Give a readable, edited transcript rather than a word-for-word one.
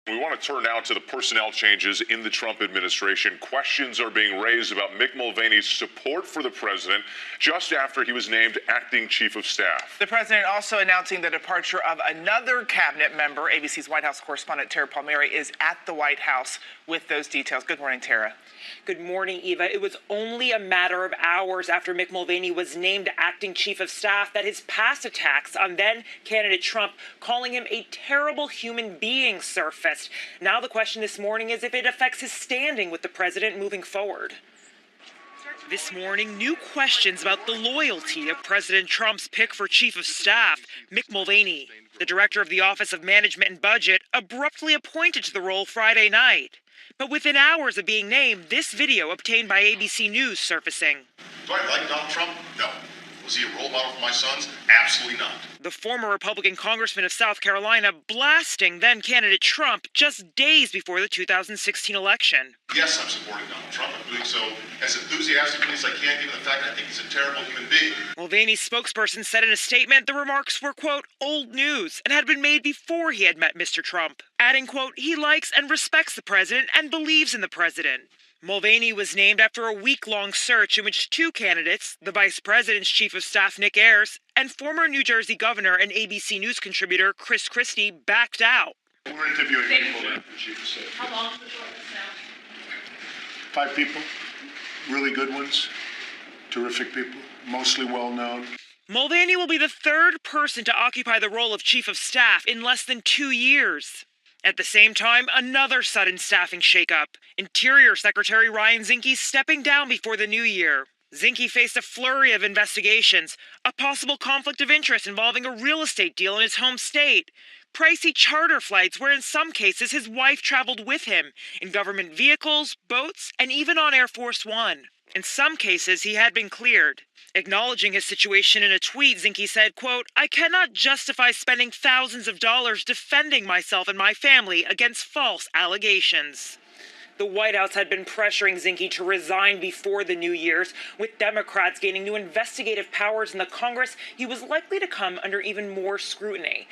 We want to turn now to the personnel changes in the Trump administration. Questions are being raised about Mick Mulvaney's support for the president just after he was named acting chief of staff. The president also announcing the departure of another cabinet member. ABC's White House correspondent Tara Palmieri is at the White House with those details. Good morning, Tara. Good morning, Eva. It was only a matter of hours after Mick Mulvaney was named acting chief of staff that his past attacks on then-candidate Trump, calling him a terrible human being, surfaced. Now the question this morning is if it affects his standing with the president moving forward. This morning, new questions about the loyalty of President Trump's pick for chief of staff, Mick Mulvaney. The director of the Office of Management and Budget abruptly appointed to the role Friday night. But within hours of being named, this video obtained by ABC News surfacing. Do I like Donald Trump? No. Was he a role model for my sons? Absolutely not. The former Republican congressman of South Carolina blasting then-candidate Trump just days before the 2016 election. Yes, I'm supporting Donald Trump. I'm doing so as enthusiastically as I can, given the fact that I think he's a terrible human being. Mulvaney's spokesperson said in a statement the remarks were, quote, old news and had been made before he had met Mr. Trump, adding, quote, he likes and respects the president and believes in the president. Mulvaney was named after a week-long search in which two candidates, the vice president's chief of staff Nick Ayers and former New Jersey governor and ABC News contributor Chris Christie, backed out. We're interviewing people now, chief of staff. How long is the process now? 5 people, really good ones, terrific people, mostly well-known. Mulvaney will be the third person to occupy the role of chief of staff in less than 2 years. At the same time, another sudden staffing shakeup. Interior Secretary Ryan Zinke stepping down before the new year. Zinke faced a flurry of investigations, a possible conflict of interest involving a real estate deal in his home state, pricey charter flights where in some cases his wife traveled with him, in government vehicles, boats, and even on Air Force One. In some cases, he had been cleared. Acknowledging his situation in a tweet, Zinke said, quote, I cannot justify spending thousands of dollars defending myself and my family against false allegations. The White House had been pressuring Zinke to resign before the New Year's. With Democrats gaining new investigative powers in the Congress, he was likely to come under even more scrutiny.